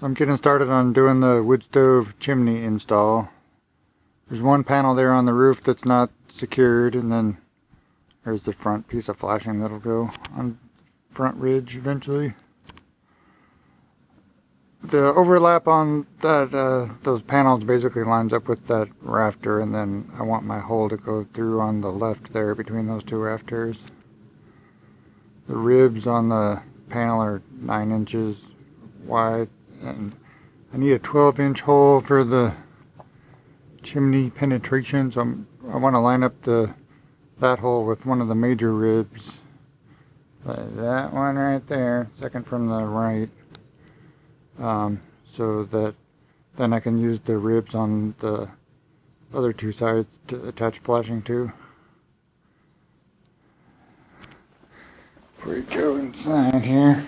So I'm getting started on doing the wood stove chimney install. There's one panel there on the roof that's not secured, and then there's the front piece of flashing that'll go on front ridge eventually. The overlap on that those panels basically lines up with that rafter, and then I want my hole to go through on the left there between those two rafters. The ribs on the panel are 9 inches wide, and I need a 12-inch hole for the chimney penetration, so I want to line up that hole with one of the major ribs. That one right there, second from the right, so that then I can use the ribs on the other two sides to attach flashing to. Before we go inside here,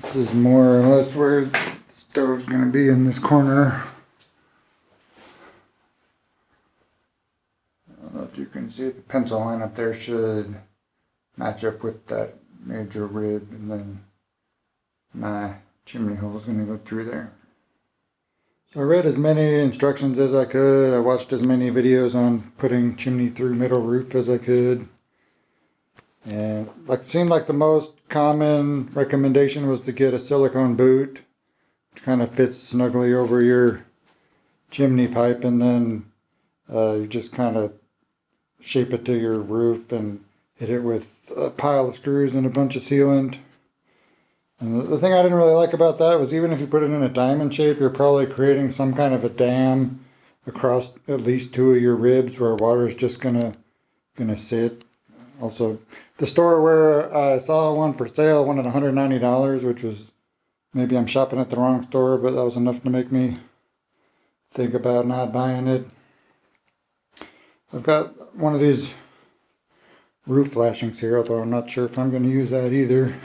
this is more or less where the stove's going to be, in this corner. I don't know if you can see the pencil line up there should match up with that major rib, and then my chimney hole is going to go through there. So I read as many instructions as I could. I watched as many videos on putting chimney through middle roof as I could. And it seemed like the most common recommendation was to get a silicone boot, which kind of fits snugly over your chimney pipe, and then you just kind of shape it to your roof and hit it with a pile of screws and a bunch of sealant. And the thing I didn't really like about that was, even if you put it in a diamond shape, you're probably creating some kind of a dam across at least 2 of your ribs where water is just gonna sit. Also, the store where I saw one for sale wanted $190, which was, maybe I'm shopping at the wrong store, but that was enough to make me think about not buying it. I've got one of these roof flashings here, although I'm not sure if I'm going to use that either.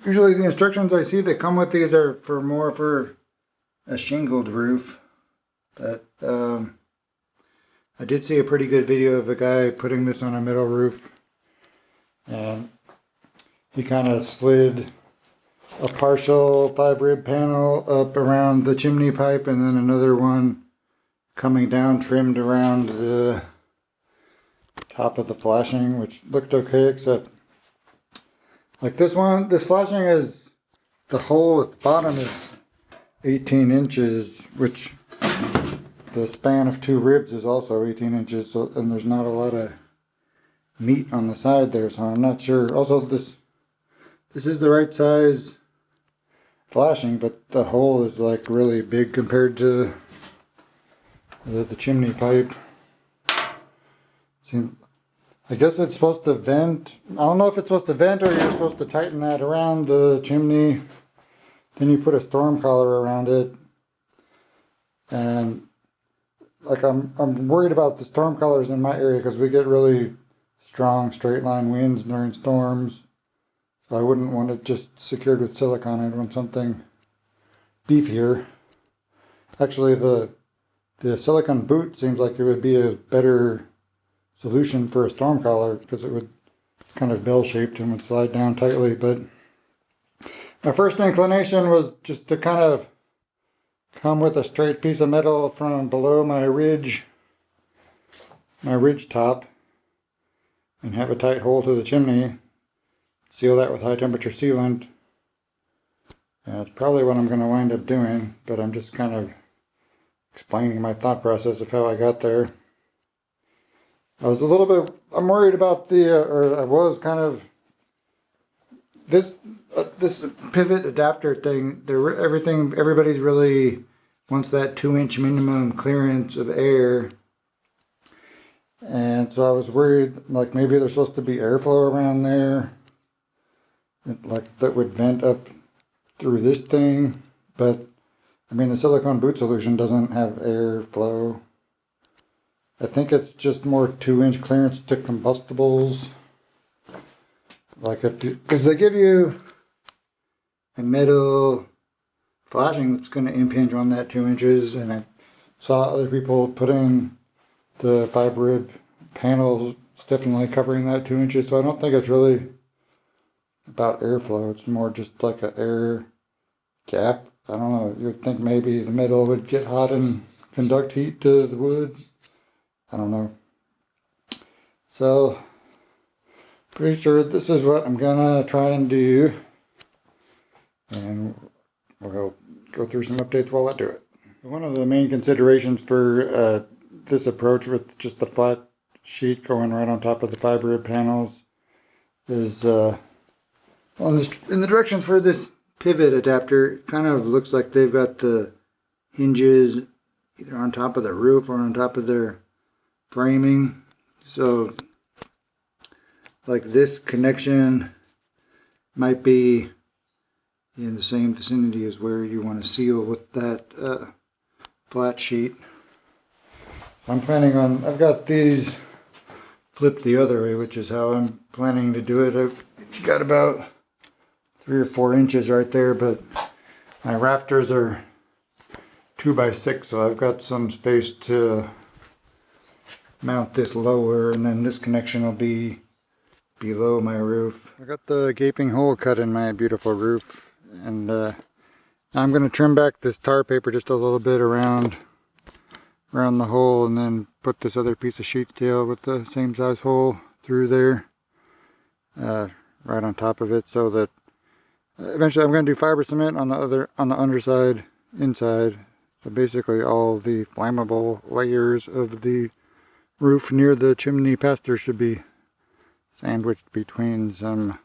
Usually the instructions I see that come with these are more for a shingled roof, but I did see a pretty good video of a guy putting this on a metal roof, and he kind of slid a partial 5-rib panel up around the chimney pipe, and then another one coming down trimmed around the top of the flashing, which looked okay, except like this flashing is, the hole at the bottom is 18 inches, which the span of 2 ribs is also 18 inches, so, and there's not a lot of meat on the side there, so I'm not sure. Also, this is the right size flashing, but the hole is like really big compared to the chimney pipe. I guess it's supposed to vent. I don't know if it's supposed to vent or you're supposed to tighten that around the chimney. Then you put a storm collar around it. And like I'm worried about the storm collars in my area because we get really strong straight line winds during storms. So I wouldn't want it just secured with silicone. I'd want something beefier. Actually, the silicone boot seems like it would be a better solution for a storm collar, because it's kind of bell-shaped and would slide down tightly. But my first inclination was just to kind of come with a straight piece of metal from below my ridge top, and have a tight hole to the chimney, seal that with high temperature sealant. And that's probably what I'm going to wind up doing, but I'm just kind of explaining my thought process of how I got there. I'm worried about I was kind of, this pivot adapter thing, everybody's really wants that 2-inch minimum clearance of air. And so I was worried, like maybe there's supposed to be airflow around there, like that would vent up through this thing. But I mean, the silicone boot solution doesn't have airflow. I think it's just more 2-inch clearance to combustibles. Like because they give you a metal flashing that's going to impinge on that 2 inches, and I saw other people putting the 5-rib panels definitely covering that 2 inches, so I don't think it's really about airflow. It's more just like an air gap. I don't know. You'd think maybe the metal would get hot and conduct heat to the wood. I don't know. So, pretty sure this is what I'm gonna try and do. And we'll go through some updates while I do it. One of the main considerations for this approach with just the flat sheet going right on top of the fiber rib panels is in the directions for this pivot adapter. It kind of looks like they've got the hinges either on top of the roof or on top of their framing. So like this connection might be in the same vicinity as where you want to seal with that flat sheet. I'm planning on, I've got these flipped the other way, which is how I'm planning to do it. I've got about 3 or 4 inches right there, but my rafters are 2 by 6, so I've got some space to mount this lower, and then this connection will be below my roof. I got the gaping hole cut in my beautiful roof, and I'm going to trim back this tar paper just a little bit around the hole, and then put this other piece of sheet steel with the same size hole through there right on top of it, so that eventually I'm going to do fiber cement on the underside, inside. So basically all the flammable layers of the roof near the chimney paster should be sandwiched between some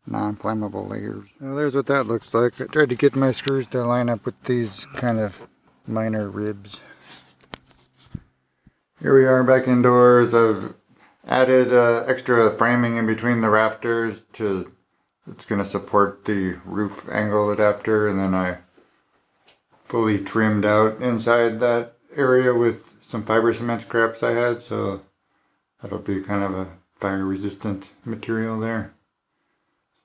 non-flammable layers. Well, there's what that looks like. I tried to get my screws to line up with these kind of minor ribs. Here we are back indoors. I've added extra framing in between the rafters it's going to support the roof angle adapter, and then I fully trimmed out inside that area with some fiber cement scraps I had, so that'll be kind of a fire resistant material there.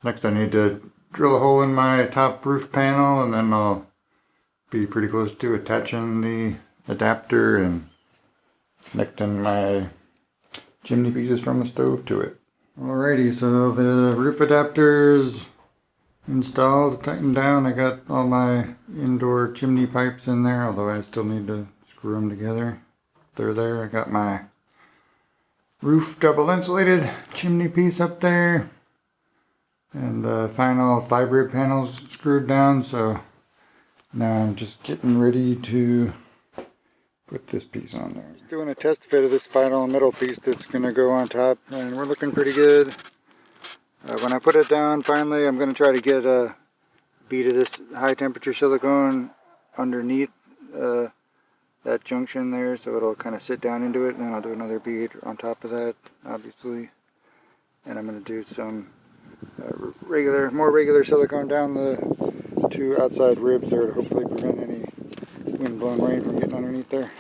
Next I need to drill a hole in my top roof panel, and then I'll be pretty close to attaching the adapter and connecting my chimney pieces from the stove to it. Alrighty, so the roof adapter's installed, tightened down. I got all my indoor chimney pipes in there, although I still need to screw them together. They're there. I got my roof double insulated chimney piece up there, and the final fiber panels screwed down, so now I'm just getting ready to put this piece on there. Just doing a test fit of this final metal piece that's going to go on top, and we're looking pretty good. When I put it down finally, I'm going to try to get a bead of this high temperature silicone underneath that junction there, so it'll kind of sit down into it, and then I'll do another bead on top of that, obviously. And I'm going to do some more regular silicone down the 2 outside ribs there to hopefully prevent any wind-blown rain from getting underneath there.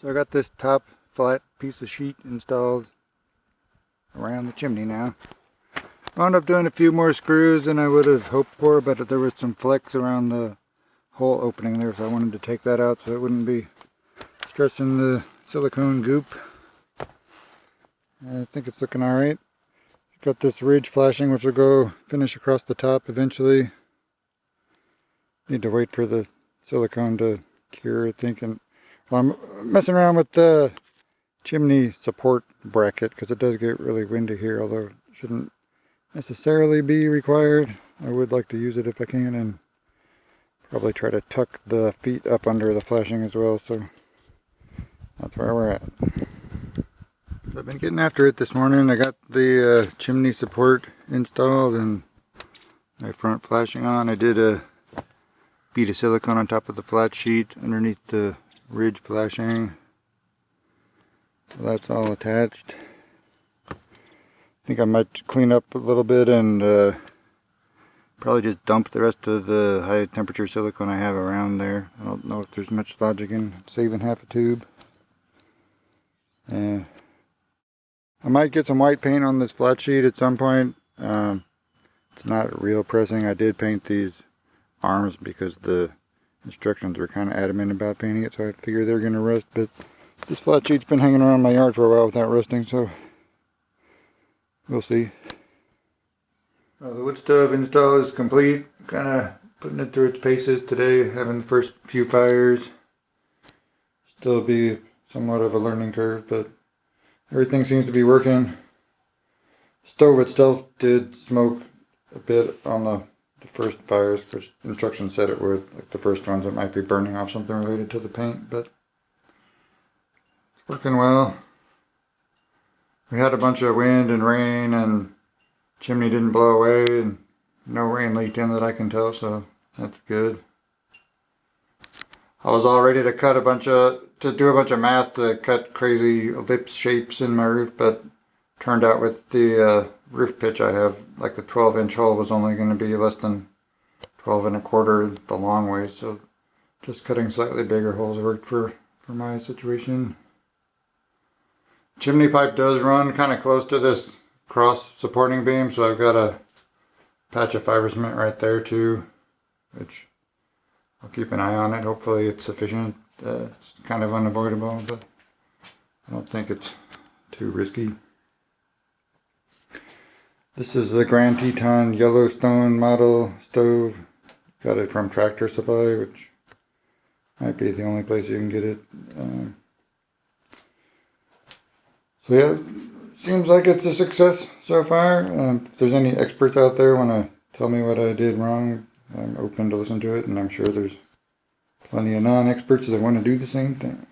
So I got this top flat piece of sheet installed around the chimney now. Wound up doing a few more screws than I would have hoped for, but there was some flex around the hole opening there, so I wanted to take that out so it wouldn't be stressing the silicone goop. I think it's looking alright. Got this ridge flashing, which will go finish across the top eventually. Need to wait for the silicone to cure, I think. And well, I'm messing around with the chimney support bracket because it does get really windy here, although it shouldn't necessarily be required. I would like to use it if I can, and probably try to tuck the feet up under the flashing as well, so that's where we're at. So I've been getting after it this morning. I got the chimney support installed and my front flashing on. I did a bead of silicone on top of the flat sheet underneath the ridge flashing. So that's all attached. I think I might clean up a little bit and probably just dump the rest of the high temperature silicone I have around there. I don't know if there's much logic in saving half a tube. I might get some white paint on this flat sheet at some point. It's not real pressing. I did paint these arms because the instructions were kind of adamant about painting it, so I figure they're going to rust, but this flat sheet's been hanging around my yard for a while without rusting, so we'll see. Well, the wood stove install is complete. Kind of putting it through its paces today, having the first few fires. Still be somewhat of a learning curve, but everything seems to be working. Stove itself did smoke a bit on the first fires, which instructions said it would. Like the first ones, it might be burning off something related to the paint, but it's working well. We had a bunch of wind and rain, and chimney didn't blow away, and no rain leaked in that I can tell, so that's good. I was all ready to do a bunch of math to cut crazy ellipse shapes in my roof, but turned out with the roof pitch I have, like the 12-inch hole was only going to be less than 12 1/4 the long way, so just cutting slightly bigger holes worked for my situation. Chimney pipe does run kind of close to this cross supporting beam, so I've got a patch of fiber cement right there too, which I'll keep an eye on it. Hopefully it's sufficient. It's kind of unavoidable, but I don't think it's too risky. This is the Grand Teton Yellowstone model stove. Got it from Tractor Supply, which might be the only place you can get it. So yeah, seems like it's a success so far. If there's any experts out there want to tell me what I did wrong, I'm open to listen to it, and I'm sure there's plenty of non-experts that want to do the same thing.